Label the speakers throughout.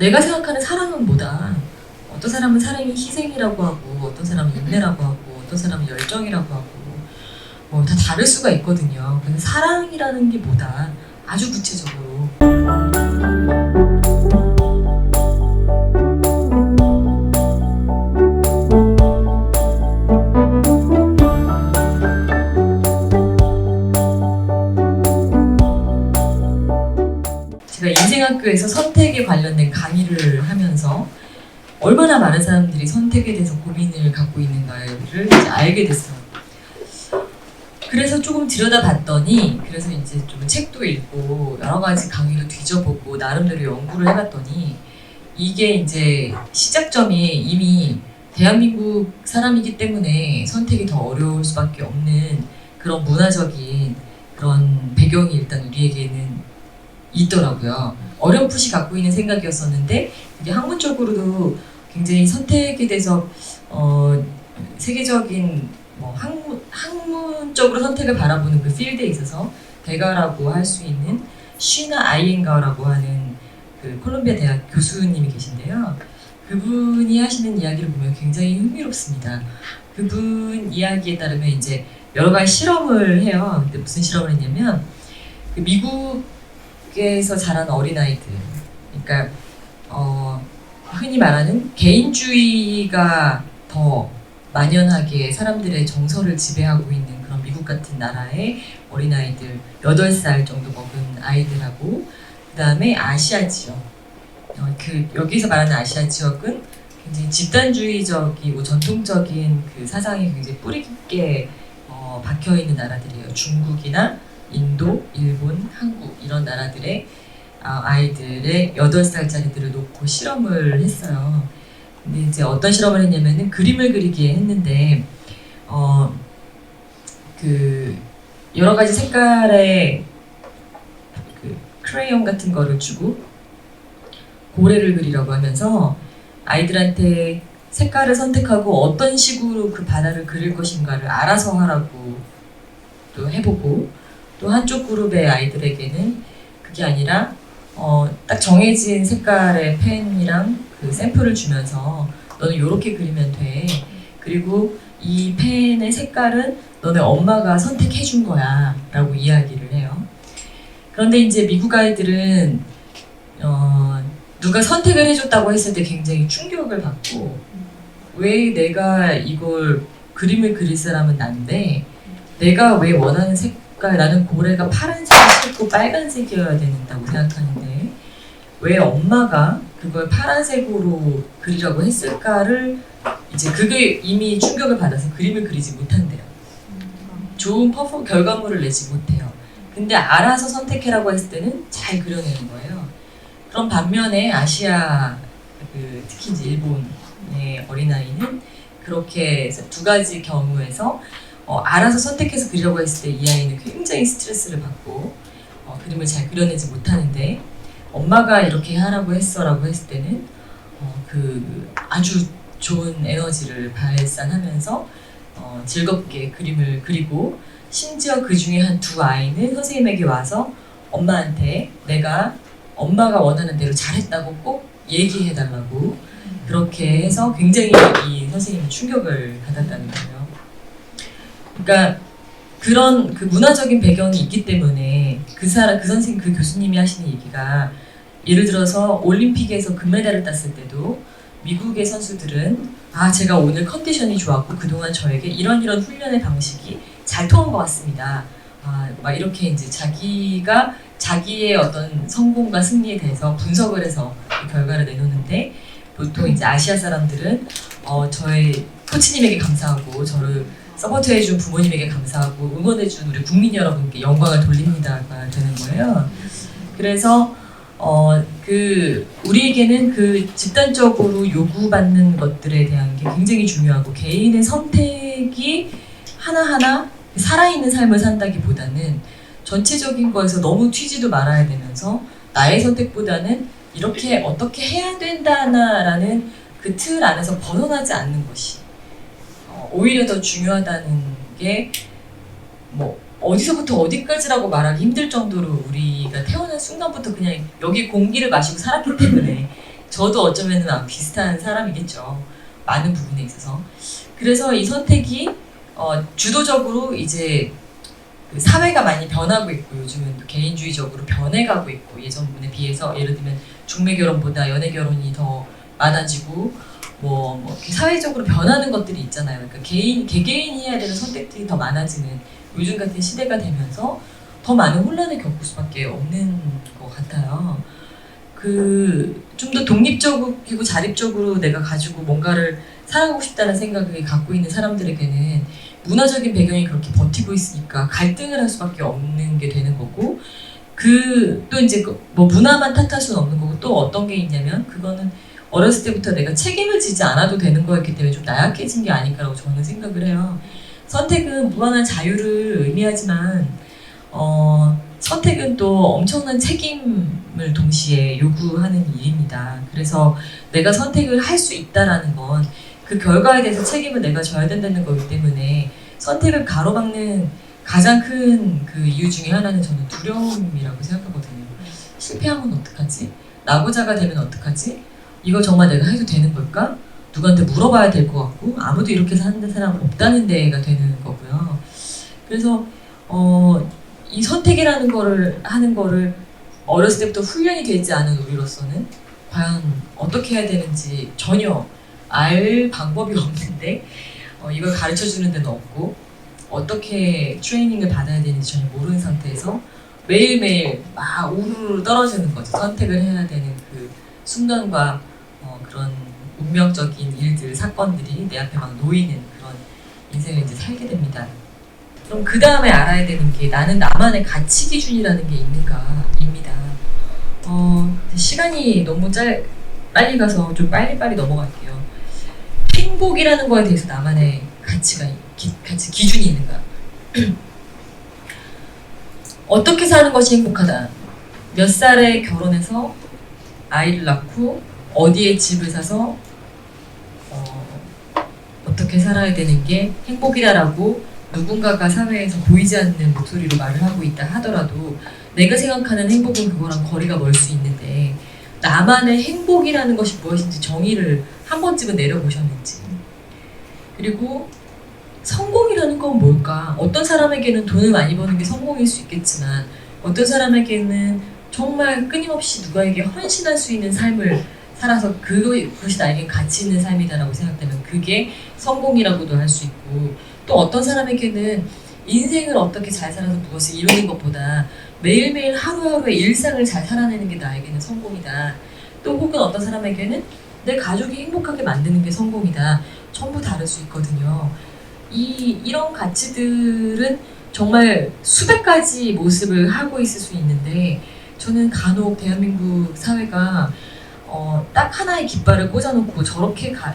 Speaker 1: 내가 생각하는 사랑은 뭐다. 어떤 사람은 사랑이 희생이라고 하고, 어떤 사람은 인내라고 하고, 어떤 사람은 열정이라고 하고, 뭐 다 다를 수가 있거든요. 그래서 사랑이라는 게 뭐다. 아주 구체적으로. 제가 인생학교에서 선택에 관련된 강의를 하면서 얼마나 많은 사람들이 선택에 대해서 고민을 갖고 있는가를 이제 알게 됐어요. 그래서 조금 들여다봤더니, 그래서 이제 좀 책도 읽고 여러 가지 강의도 뒤져보고 나름대로 연구를 해봤더니, 이게 이제 시작점이 이미 대한민국 사람이기 때문에 선택이 더 어려울 수밖에 없는 그런 문화적인 그런 배경이 일단 우리에게는 있더라고요. 어렴풋이 갖고 있는 생각이었었는데, 이게 학문적으로도 굉장히 선택에 대해서 세계적인 뭐 학문적으로 선택을 바라보는 그 필드에 있어서 대가라고 할 수 있는 쉬나 아이엔가라고 하는 그 콜롬비아 대학 교수님이 계신데요. 그분이 하시는 이야기를 보면 굉장히 흥미롭습니다. 그분 이야기에 따르면 이제 여러 가지 실험을 해요. 근데 무슨 실험을 했냐면, 그 미국에서 자란 어린아이들, 그러니까 흔히 말하는 개인주의가 더 만연하게 사람들의 정서를 지배하고 있는 그런 미국 같은 나라의 어린아이들, 8살 정도 먹은 아이들하고, 그 다음에 아시아 지역, 여기서 말하는 아시아 지역은 굉장히 집단주의적이고 전통적인 그 사상이 굉장히 뿌리 깊게 박혀있는 나라들이에요. 중국이나 인도, 일본, 한국 이런 나라들의 아이들의 8살짜리들을 놓고 실험을 했어요. 근데 이제 어떤 실험을 했냐면은 그림을 그리게 했는데, 그 여러 가지 색깔의 그 크레용 같은 거를 주고 고래를 그리라고 하면서 아이들한테 색깔을 선택하고 어떤 식으로 그 바다를 그릴 것인가를 알아서 하라고 또 해보고, 또 한쪽 그룹의 아이들에게는 그게 아니라 딱 정해진 색깔의 펜이랑 그 샘플을 주면서 너는 이렇게 그리면 돼. 그리고 이 펜의 색깔은 너네 엄마가 선택해 준 거야 라고 이야기를 해요. 그런데 이제 미국 아이들은 누가 선택을 해줬다고 했을 때 굉장히 충격을 받고, 왜 내가 이걸 그림을 그릴 사람은 난데 내가 왜 원하는 색깔, 나는 고래가 파란색이 싫고 빨간색이어야 된다고 생각하는데 왜 엄마가 그걸 파란색으로 그리라고 했을까를, 이제 그게 이미 충격을 받아서 그림을 그리지 못한대요. 좋은 결과물을 내지 못해요. 근데 알아서 선택해라고 했을 때는 잘 그려내는 거예요. 그런 반면에 아시아, 특히 이제 일본의 어린아이는 그렇게 두 가지 경우에서 알아서 선택해서 그리려고 했을 때 이 아이는 굉장히 스트레스를 받고 그림을 잘 그려내지 못하는데, 엄마가 이렇게 하라고 했어라고 했을 때는 그 아주 좋은 에너지를 발산하면서 즐겁게 그림을 그리고, 심지어 그 중에 한 2아이는 선생님에게 와서 엄마한테 내가 엄마가 원하는 대로 잘했다고 꼭 얘기해달라고, 그렇게 해서 굉장히 이 선생님이 충격을 받았다는 거예요. 그러니까 그런 그 문화적인 배경이 있기 때문에 그 선생님, 그 교수님이 하시는 얘기가, 예를 들어서 올림픽에서 금메달을 땄을 때도 미국의 선수들은 제가 오늘 컨디션이 좋았고 그동안 저에게 이런 훈련의 방식이 잘 통한 것 같습니다. 막 이렇게 이제 자기의 어떤 성공과 승리에 대해서 분석을 해서 그 결과를 내놓는데, 보통 이제 아시아 사람들은 저의 코치님에게 감사하고 저를 서포트해준 부모님에게 감사하고 응원해준 우리 국민 여러분께 영광을 돌립니다가 되는 거예요. 그래서 우리에게는 그 집단적으로 요구받는 것들에 대한 게 굉장히 중요하고, 개인의 선택이 하나하나 살아있는 삶을 산다기보다는 전체적인 거에서 너무 튀지도 말아야 되면서 나의 선택보다는 이렇게 어떻게 해야 된다라는 그 틀 안에서 벗어나지 않는 것이 오히려 더 중요하다는 게, 뭐 어디서부터 어디까지라고 말하기 힘들 정도로 우리가 태어난 순간부터 그냥 여기 공기를 마시고 살았기 때문에 저도 어쩌면 비슷한 사람이겠죠. 많은 부분에 있어서. 그래서 이 선택이 주도적으로 이제 그 사회가 많이 변하고 있고 요즘은 또 개인주의적으로 변해가고 있고 예전에 비해서 예를 들면 중매 결혼보다 연애 결혼이 더 많아지고 이렇게 사회적으로 변하는 것들이 있잖아요. 그러니까 개개인이 해야 되는 선택들이 더 많아지는 요즘 같은 시대가 되면서 더 많은 혼란을 겪을 수밖에 없는 것 같아요. 좀 더 독립적이고 자립적으로 내가 가지고 뭔가를 살아가고 싶다는 생각을 갖고 있는 사람들에게는 문화적인 배경이 그렇게 버티고 있으니까 갈등을 할 수밖에 없는 게 되는 거고 또 이제 뭐 문화만 탓할 수는 없는 거고 또 어떤 게 있냐면 그거는 어렸을 때부터 내가 책임을 지지 않아도 되는 거였기 때문에 좀 나약해진 게 아닐까라고 저는 생각을 해요. 선택은 무한한 자유를 의미하지만 선택은 또 엄청난 책임을 동시에 요구하는 일입니다. 그래서 내가 선택을 할 수 있다라는 건 그 결과에 대해서 책임을 내가 져야 된다는 거기 때문에 선택을 가로막는 가장 큰 그 이유 중에 하나는 저는 두려움이라고 생각하거든요. 실패하면 어떡하지? 낙오자가 되면 어떡하지? 이거 정말 내가 해도 되는 걸까? 누구한테 물어봐야 될 것 같고 아무도 이렇게 사는 사람 없다는 데가 되는 거고요. 그래서 이 선택이라는 거를 하는 거를 어렸을 때부터 훈련이 되지 않은 우리로서는 과연 어떻게 해야 되는지 전혀 알 방법이 없는데 이걸 가르쳐 주는 데는 없고 어떻게 트레이닝을 받아야 되는지 전혀 모르는 상태에서 매일매일 막 우르르 떨어지는 거죠. 선택을 해야 되는 그 순간과 그런 운명적인 일들, 사건들이 내 앞에 막 놓이는 그런 인생을 이제 살게 됩니다. 그럼 그 다음에 알아야 되는 게 나는 나만의 가치 기준이라는 게 있는가입니다. 시간이 너무 빨리 가서 좀 빨리빨리 넘어갈게요. 행복이라는 거에 대해서 나만의 가치 기준이 있는가? 어떻게 사는 것이 행복하다? 몇 살에 결혼해서 아이를 낳고 어디에 집을 사서 어떻게 살아야 되는 게 행복이다라고 누군가가 사회에서 보이지 않는 목소리로 말을 하고 있다 하더라도 내가 생각하는 행복은 그거랑 거리가 멀 수 있는데 나만의 행복이라는 것이 무엇인지 정의를 한 번쯤은 내려보셨는지 그리고 성공이라는 건 뭘까? 어떤 사람에게는 돈을 많이 버는 게 성공일 수 있겠지만 어떤 사람에게는 정말 끊임없이 누구에게 헌신할 수 있는 삶을 살아서 그것이 나에게 가치 있는 삶이다라고 생각되면 그게 성공이라고도 할 수 있고 또 어떤 사람에게는 인생을 어떻게 잘 살아서 무엇을 이루는 것보다 매일매일 하루하루의 일상을 잘 살아내는 게 나에게는 성공이다. 또 혹은 어떤 사람에게는 내 가족이 행복하게 만드는 게 성공이다. 전부 다를 수 있거든요. 이런 가치들은 정말 수백 가지 모습을 하고 있을 수 있는데 저는 간혹 대한민국 사회가 딱 하나의 깃발을 꽂아놓고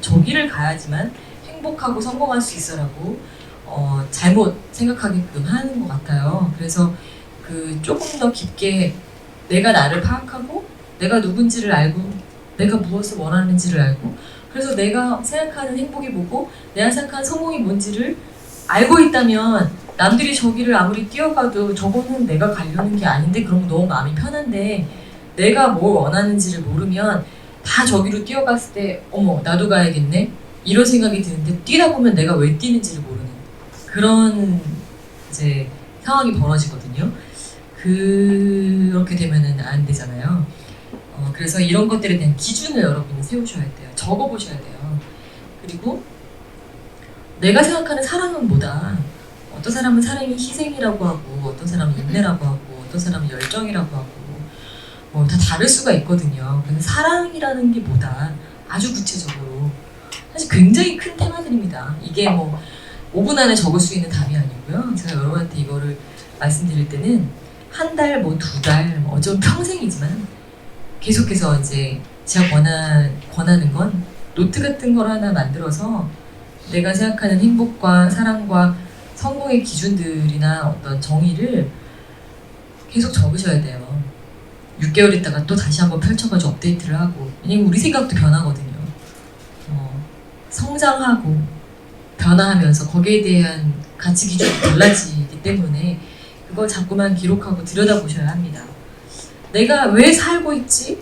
Speaker 1: 저기를 가야지만 행복하고 성공할 수 있어라고 잘못 생각하게끔 하는 것 같아요. 그래서 조금 더 깊게 내가 나를 파악하고 내가 누군지를 알고 내가 무엇을 원하는지를 알고 그래서 내가 생각하는 행복이 뭐고 내가 생각하는 성공이 뭔지를 알고 있다면 남들이 저기를 아무리 뛰어가도 저거는 내가 가려는 게 아닌데 그럼 너무 마음이 편한데 내가 뭘 원하는지를 모르면 다 저기로 뛰어갔을 때 어머 나도 가야겠네 이런 생각이 드는데 뛰다 보면 내가 왜 뛰는지를 모르는 그런 이제 상황이 벌어지거든요. 그렇게 되면은 안 되잖아요. 그래서 이런 것들에 대한 기준을 여러분이 세우셔야 돼요. 적어보셔야 돼요. 그리고 내가 생각하는 사랑은 뭐다. 어떤 사람은 사랑이 희생이라고 하고 어떤 사람은 인내라고 하고 어떤 사람은 열정이라고 하고 다 다를 수가 있거든요. 그래서 사랑이라는 게 뭐다. 아주 구체적으로 사실 굉장히 큰 테마들입니다. 이게 5분 안에 적을 수 있는 답이 아니고요. 제가 여러분한테 이거를 말씀드릴 때는 한 달, 2달, 어쩌면 평생이지만 계속해서 이제 제가 권하는 건 노트 같은 걸 하나 만들어서 내가 생각하는 행복과 사랑과 성공의 기준들이나 어떤 정의를 계속 적으셔야 돼요. 6개월 있다가 또 다시 한번 펼쳐가지고 업데이트를 하고 왜냐면 우리 생각도 변하거든요. 성장하고 변화하면서 거기에 대한 가치 기준이 달라지기 때문에 그걸 자꾸만 기록하고 들여다보셔야 합니다. 내가 왜 살고 있지?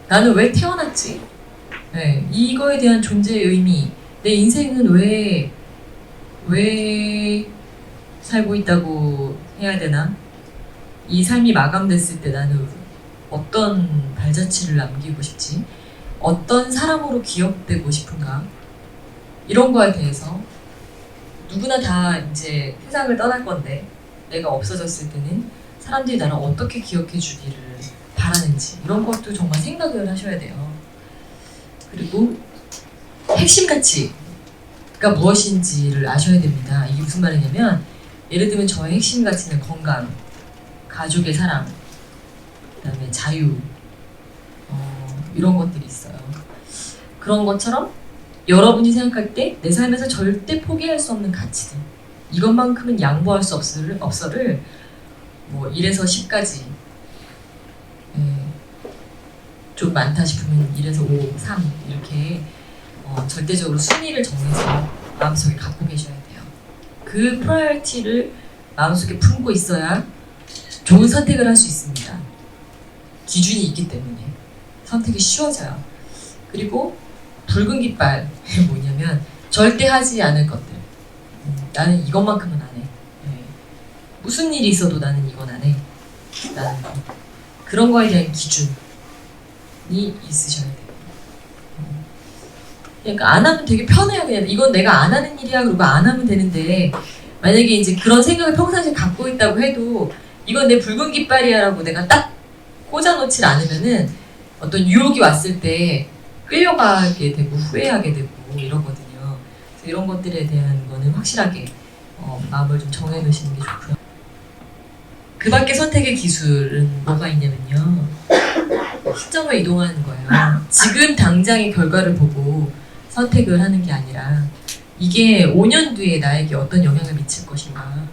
Speaker 1: 나는 왜 태어났지? 네, 이거에 대한 존재의 의미, 내 인생은 왜 살고 있다고 해야 되나? 이 삶이 마감됐을 때 나는 어떤 발자취를 남기고 싶지? 어떤 사람으로 기억되고 싶은가? 이런 거에 대해서 누구나 다 이제 세상을 떠날 건데 내가 없어졌을 때는 사람들이 나를 어떻게 기억해 주기를 바라는지 이런 것도 정말 생각을 하셔야 돼요. 그리고 핵심 가치가 무엇인지를 아셔야 됩니다. 이게 무슨 말이냐면 예를 들면 저의 핵심 가치는 건강, 가족의 사랑, 그다음에 자유 이런 것들이 있어요. 그런 것처럼 여러분이 생각할 때 내 삶에서 절대 포기할 수 없는 가치들 이것만큼은 양보할 수 없어를 뭐 1에서 10까지 좀 많다 싶으면 1에서 5, 3 이렇게 절대적으로 순위를 정해서 마음속에 갖고 계셔야 돼요. 그 프라이어티를 마음속에 품고 있어야 좋은 선택을 할 수 있습니다. 기준이 있기 때문에 선택이 쉬워져요. 그리고 붉은 깃발이 뭐냐면 절대 하지 않을 것들. 나는 이것만큼은 안 해. 무슨 일이 있어도 나는 이건 안 해. 나는 그런 거에 대한 기준이 있으셔야 돼요. 그러니까 안 하면 되게 편해요. 그냥 이건 내가 안 하는 일이야. 그리고 안 하면 되는데 만약에 이제 그런 생각을 평상시에 갖고 있다고 해도 이건 내 붉은 깃발이야라고 내가 딱 꽂아놓지 않으면은 어떤 유혹이 왔을 때 끌려가게 되고 후회하게 되고 이러거든요. 그래서 이런 것들에 대한 거는 확실하게 마음을 좀 정해놓으시는 게 좋고요. 그 밖에 선택의 기술은 뭐가 있냐면요. 시점을 이동하는 거예요. 지금 당장의 결과를 보고 선택을 하는 게 아니라 이게 5년 뒤에 나에게 어떤 영향을 미칠 것인가,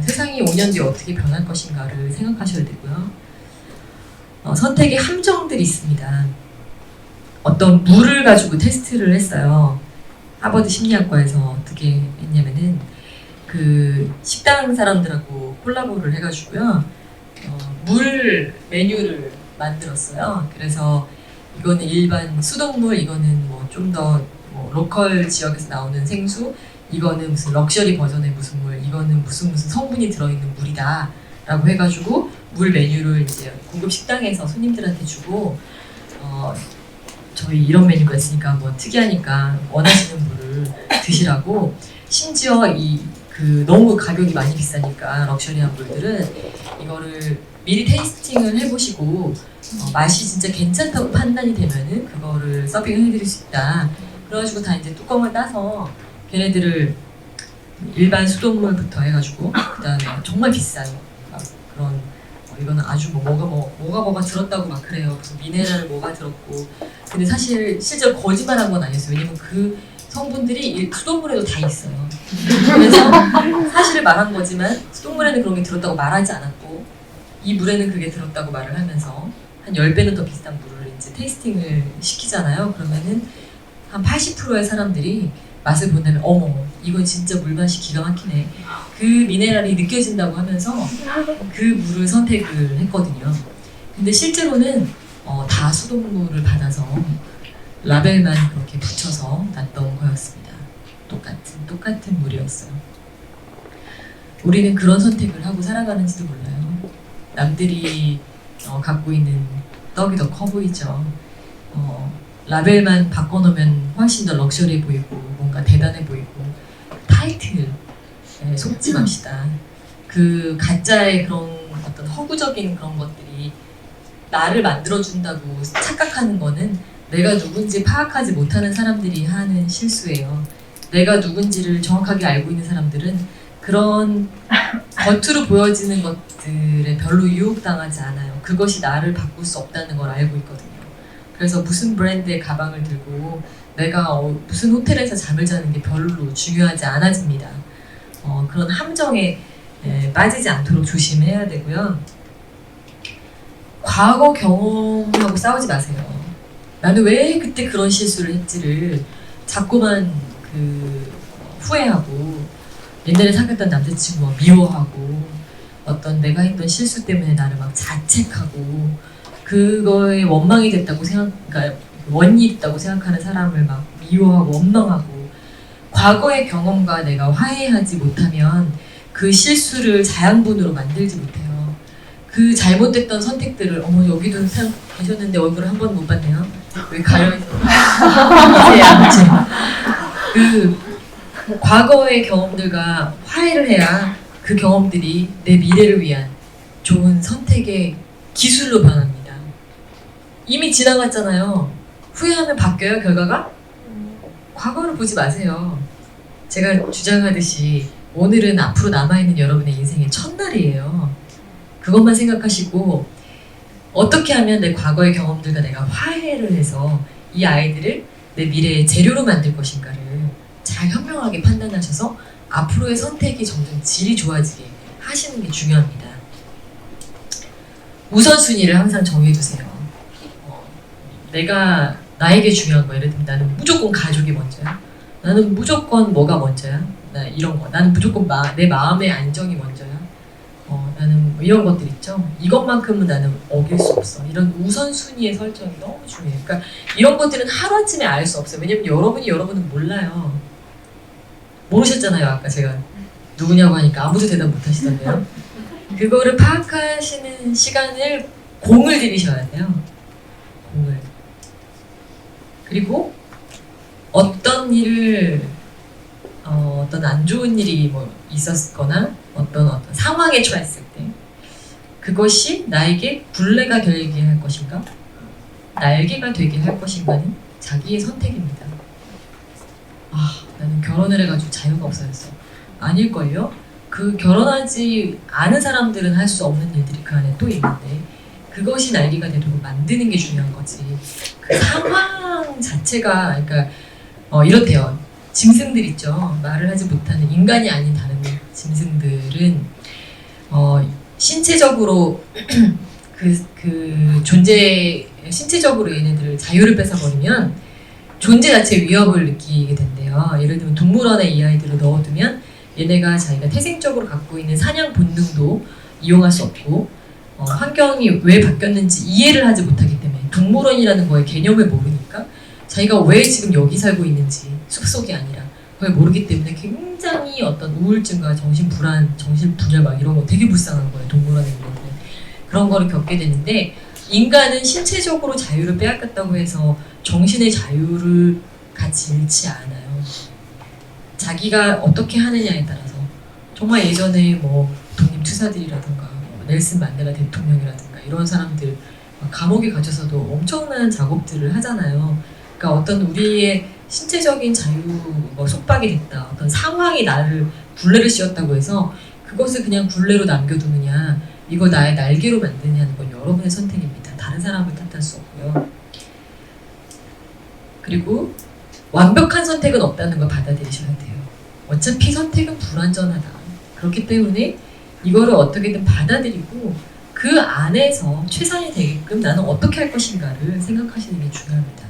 Speaker 1: 세상이 5년 뒤에 어떻게 변할 것인가를 생각하셔야 되고요. 선택의 함정들이 있습니다. 어떤 물을 가지고 테스트를 했어요. 하버드 심리학과에서 어떻게 했냐면은 그 식당 사람들하고 콜라보를 해가지고요. 물 메뉴를 만들었어요. 그래서 이거는 일반 수돗물, 이거는 뭐 좀 더 뭐 로컬 지역에서 나오는 생수, 이거는 무슨 럭셔리 버전의 무슨 물, 이거는 무슨 성분이 들어있는 물이다 라고 해가지고 물 메뉴를 이제 고급 식당에서 손님들한테 주고 저희 이런 메뉴가 있으니까 뭐 특이하니까 원하시는 물을 드시라고, 심지어 너무 가격이 많이 비싸니까 럭셔리한 물들은 이거를 미리 테이스팅을 해보시고 맛이 진짜 괜찮다고 판단이 되면은 그거를 서빙을 해드릴 수 있다. 그래가지고 다 이제 뚜껑을 따서 걔네들을 일반 수돗물부터 해가지고 그 다음에 정말 비싸요. 그런 이거는 아주 뭐가 들었다고 막 그래요. 무슨 미네랄 뭐가 들었고. 근데 사실 실제로 거짓말한 건 아니었어요. 왜냐면 그 성분들이 수돗물에도 다 있어요. 그래서 사실을 말한 거지만 수돗물에는 그런 게 들었다고 말하지 않았고 이 물에는 그게 들었다고 말을 하면서 한 10배는 더 비싼 물을 이제 테이스팅을 시키잖아요. 그러면은 한 80%의 사람들이 맛을 본다면 어머 이건 진짜 물맛이 기가 막히네, 그 미네랄이 느껴진다고 하면서 그 물을 선택을 했거든요. 근데 실제로는 다 수돗물을 받아서 라벨만 그렇게 붙여서 놨던 거였습니다. 똑같은 물이었어요. 우리는 그런 선택을 하고 살아가는지도 몰라요. 남들이 갖고 있는 떡이 더 커 보이죠. 라벨만 바꿔놓으면 훨씬 더 럭셔리해 보이고 뭔가 대단해 보이고 타이틀에 속지 맙시다. 그 가짜의 그런 어떤 허구적인 그런 것들이 나를 만들어준다고 착각하는 거는 내가 누군지 파악하지 못하는 사람들이 하는 실수예요. 내가 누군지를 정확하게 알고 있는 사람들은 그런 겉으로 보여지는 것들에 별로 유혹당하지 않아요. 그것이 나를 바꿀 수 없다는 걸 알고 있거든요. 그래서 무슨 브랜드의 가방을 들고 내가 무슨 호텔에서 잠을 자는 게 별로 중요하지 않아집니다. 그런 함정에 빠지지 않도록 조심해야 되고요. 과거 경험하고 싸우지 마세요. 나는 왜 그때 그런 실수를 했지를 자꾸만 후회하고 옛날에 사귀었던 남자친구와 미워하고 어떤 내가 했던 실수 때문에 나를 막 자책하고 그거에 원망이 됐다고 그러니까 원이 있다고 생각하는 사람을 막 미워하고 원망하고 과거의 경험과 내가 화해하지 못하면 그 실수를 자양분으로 만들지 못해요. 그 잘못됐던 선택들을 어머 여기도 사람 계셨는데 얼굴을 한 번 못 봤네요. 왜 가려있어? 그 과거의 경험들과 화해를 해야 그 경험들이 내 미래를 위한 좋은 선택의 기술로 변합니다. 이미 지나갔잖아요. 후회하면 바뀌어요, 결과가? 과거를 보지 마세요. 제가 주장하듯이 오늘은 앞으로 남아있는 여러분의 인생의 첫날이에요. 그것만 생각하시고 어떻게 하면 내 과거의 경험들과 내가 화해를 해서 이 아이들을 내 미래의 재료로 만들 것인가를 잘 현명하게 판단하셔서 앞으로의 선택이 점점 질이 좋아지게 하시는 게 중요합니다. 우선순위를 항상 정해두세요. 내가 나에게 중요한 거, 예를 들면 나는 무조건 가족이 먼저야. 나는 무조건 뭐가 먼저야. 나 이런 거. 나는 무조건 내 마음의 안정이 먼저야. 나는 뭐 이런 것들 있죠. 이것만큼은 나는 어길 수 없어. 이런 우선순위의 설정이 너무 중요해요. 그러니까 이런 것들은 하루아침에 알 수 없어요. 왜냐면 여러분은 몰라요. 모르셨잖아요. 아까 제가 누구냐고 하니까 아무도 대답 못 하시던데요. 그거를 파악하시는 시간을 공을 들이셔야 돼요. 공을. 그리고 어떤 일을 어떤 안 좋은 일이 뭐 있었거나 어떤 상황에 처했을 때 그것이 나에게 굴레가 되게 할 것인가 날개가 되게 할 것인가는 자기의 선택입니다. 나는 결혼을 해가지고 자유가 없어졌어. 아닐걸요? 그 결혼하지 않은 사람들은 할 수 없는 일들이 그 안에 또 있는데 그것이 날개가 되도록 만드는 게 중요한 거지. 그 상황 자체가 그러니까 이렇대요. 짐승들 있죠. 말을 하지 못하는 인간이 아닌 다른 짐승들은 신체적으로 신체적으로 얘네들을 자유를 뺏어버리면 존재 자체의 위협을 느끼게 된대요. 예를 들면 동물원에 이 아이들을 넣어두면 얘네가 자기가 태생적으로 갖고 있는 사냥 본능도 이용할 수 없고 환경이 왜 바뀌었는지 이해를 하지 못하기 때문에 동물원이라는 거의 개념을 모르니까 자기가 왜 지금 여기 살고 있는지 숲속이 아니라 그걸 모르기 때문에 굉장히 어떤 우울증과 정신불안, 정신분열 막 이런 거 되게 불쌍한 거예요. 동물원에 있는 애들은. 그런 거를 겪게 되는데 인간은 신체적으로 자유를 빼앗겼다고 해서 정신의 자유를 같이 잃지 않아요. 자기가 어떻게 하느냐에 따라서 정말 예전에 뭐 독립투사들이라든가 넬슨 만델라 대통령이라든가 이런 사람들 감옥에 갇혀서도 엄청난 작업들을 하잖아요. 그러니까 어떤 우리의 신체적인 자유가 속박이 됐다. 어떤 상황이 나를 굴레를 씌웠다고 해서 그것을 그냥 굴레로 남겨두느냐 이걸 나의 날개로 만드냐는 건 여러분의 선택입니다. 다른 사람을 탓할 수 없고요. 그리고 완벽한 선택은 없다는 걸 받아들이셔야 돼요. 어차피 선택은 불완전하다. 그렇기 때문에 이거를 어떻게든 받아들이고 그 안에서 최선이 되게끔 나는 어떻게 할 것인가를 생각하시는 게 중요합니다.